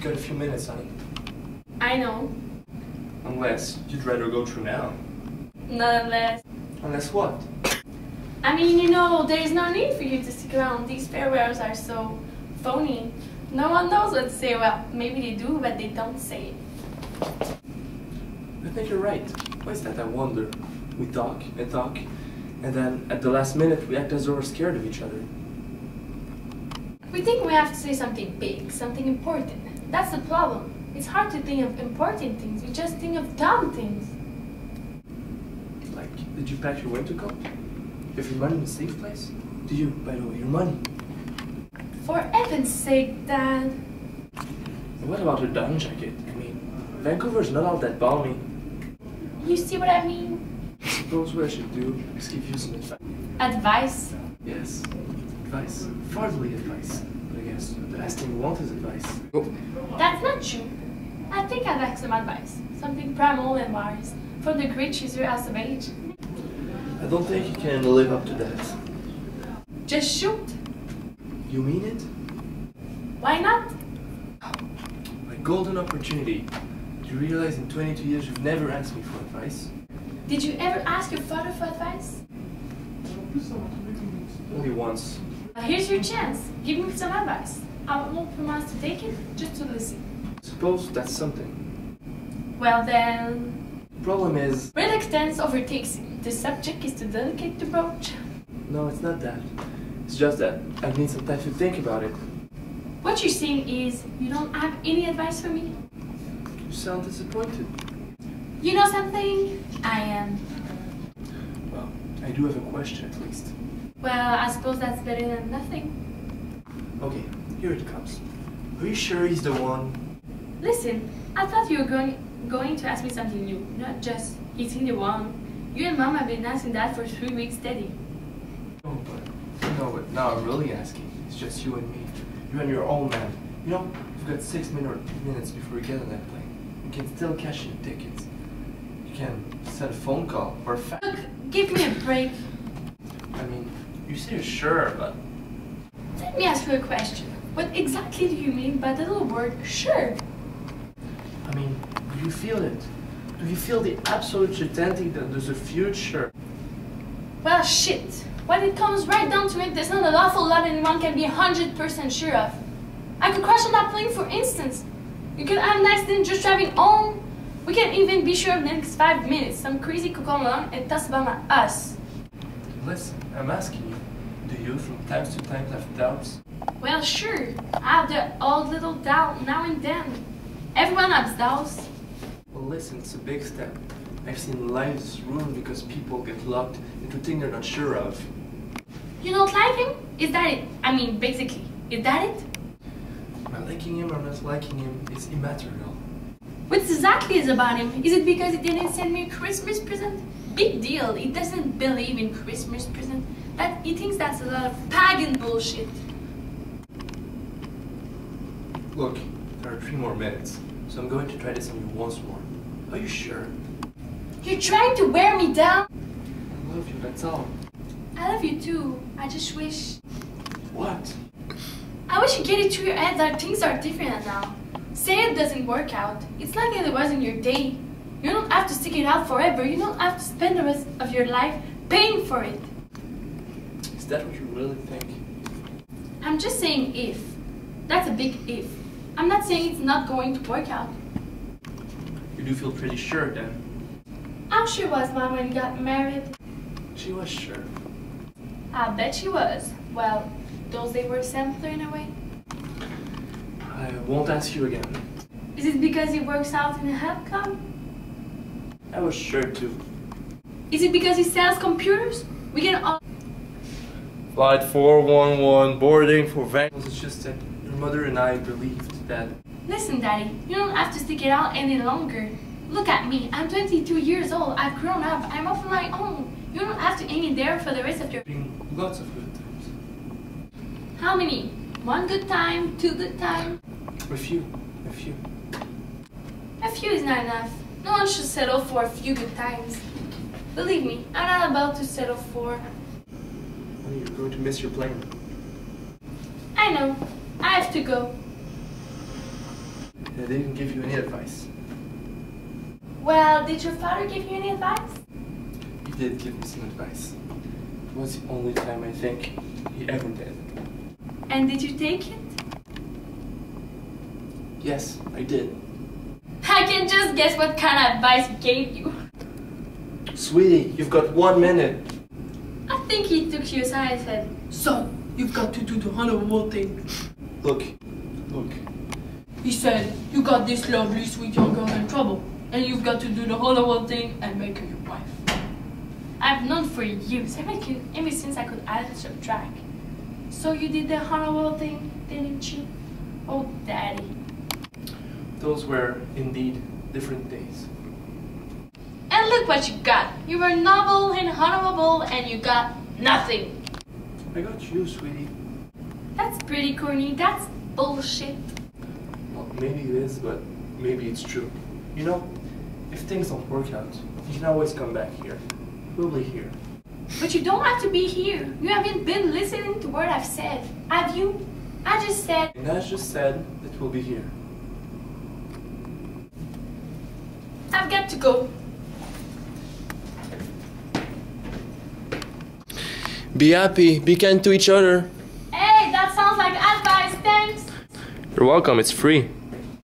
got a few minutes, honey. I know. Unless you'd rather go through now. Not unless. Unless what? I mean, you know, there is no need for you to stick around. These farewells are so phony. No one knows what to say. Well, maybe they do, but they don't say it. I think you're right. Why is that, I wonder? We talk, and then at the last minute we act as though we're scared of each other. We think we have to say something big, something important. That's the problem. It's hard to think of important things. We just think of dumb things. Like, did you pack your winter coat? You have your money in a safe place? Do you, by the way, your money? For heaven's sake, Dad. And what about your down jacket? I mean, Vancouver's not all that balmy. You see what I mean? I suppose what I should do is give you some advice. Advice? Yes, advice. Fatherly advice. But I guess the last thing you want is advice. Oh. That's not true. I think I'd like some advice. Something primal and wise. From the great chooser House of Age. I don't think you can live up to that. Just shoot. You mean it? Why not? My golden opportunity. Do you realize in 22 years you've never asked me for advice? Did you ever ask your father for advice? Only once. Well, here's your chance. Give me some advice. I won't promise to take it, just to listen. Suppose that's something. Well then... The problem is... Reluctance overtakes you. The subject is too delicate to broach. No, it's not that. It's just that I need some time to think about it. What you're saying is, you don't have any advice for me? You sound disappointed. You know something? I am. Well, I do have a question at least. Well, I suppose that's better than nothing. Okay, here it comes. Are you sure he's the one? Listen, I thought you were going to ask me something new, not just, is he the one? You and Mom have been asking that for 3 weeks steady. No, but now I'm really asking. It's just you and me. You and your old man. You know, you've got 6 minutes before you get on that plane. You can still cash in tickets. You can send a phone call or a fax. Look, give me a break. I mean, you say you're sure, but... Let me ask you a question. What exactly do you mean by the little word sure? I mean, do you feel it? Do you feel the absolute certainty that there's a future? Well, shit. When it comes right down to it, there's not an awful lot anyone can be 100% sure of. I could crash on that plane, for instance. You could have an accident just driving home. We can't even be sure of the next 5 minutes. Some crazy could come along and toss a bomb at us. Listen, I'm asking you, do you from time to time have doubts? Well, sure. I have the odd little doubt now and then. Everyone has doubts. Well, listen, it's a big step. I've seen lives ruined because people get locked into things they're not sure of. You don't like him? Is that it? I mean, basically, is that it? Am I liking him or not liking him is immaterial. What exactly is about him? Is it because he didn't send me a Christmas present? Big deal. He doesn't believe in Christmas present. That he thinks that's a lot of pagan bullshit. Look, there are 3 more minutes, so I'm going to try this on you once more. Are you sure? You're trying to wear me down? I love you, that's all. I love you too. I just wish... What? I wish you get it through your head that things are different now. Say it doesn't work out. It's like it was in your day. You don't have to stick it out forever. You don't have to spend the rest of your life paying for it. Is that what you really think? I'm just saying if. That's a big if. I'm not saying it's not going to work out. You do feel pretty sure then? I'm sure was Mom when we got married. She was sure. I bet she was. Well, those days were simpler in a way. I won't ask you again. Is it because he works out in a health club? I was sure too. Is it because he sells computers? We can all... Flight 411, boarding for Vancouver. It's just that your mother and I believed that... Listen, Daddy, you don't have to stick it out any longer. Look at me, I'm 22 years old, I've grown up, I'm off on my own. You don't have to hang in there for the rest of your... Lots of good times. How many? 1 good time, 2 good time? A few. A few is not enough. No one should settle for a few good times. Believe me, I'm not about to settle for... Well, you're going to miss your plane. I know. I have to go. and I didn't give you any advice. Well, did your father give you any advice? He did give me some advice. It was the only time I think he ever did. And did you take it? Yes, I did. I can just guess what kind of advice he gave you. Sweetie, you've got 1 minute. I think he took you aside and said, "Son, you've got to do the honorable thing." Look. He said, "You got this lovely, sweet young girl in trouble, and you've got to do the honorable thing and make her your wife." I've known for years, ever since I could add and subtract. So you did the honorable thing, didn't you? Oh, Daddy. Those were indeed different days. And look what you got. You were noble and honorable, and you got nothing. I got you, sweetie. That's pretty corny. That's bullshit. Well, maybe it is, but maybe it's true. You know, if things don't work out, you can always come back here. We'll be here. But you don't have to be here. You haven't been listening to what I've said. Have you? I just said... And I just said that we'll be here. I've got to go. Be happy, be kind to each other. Hey, that sounds like advice, thanks. You're welcome, it's free.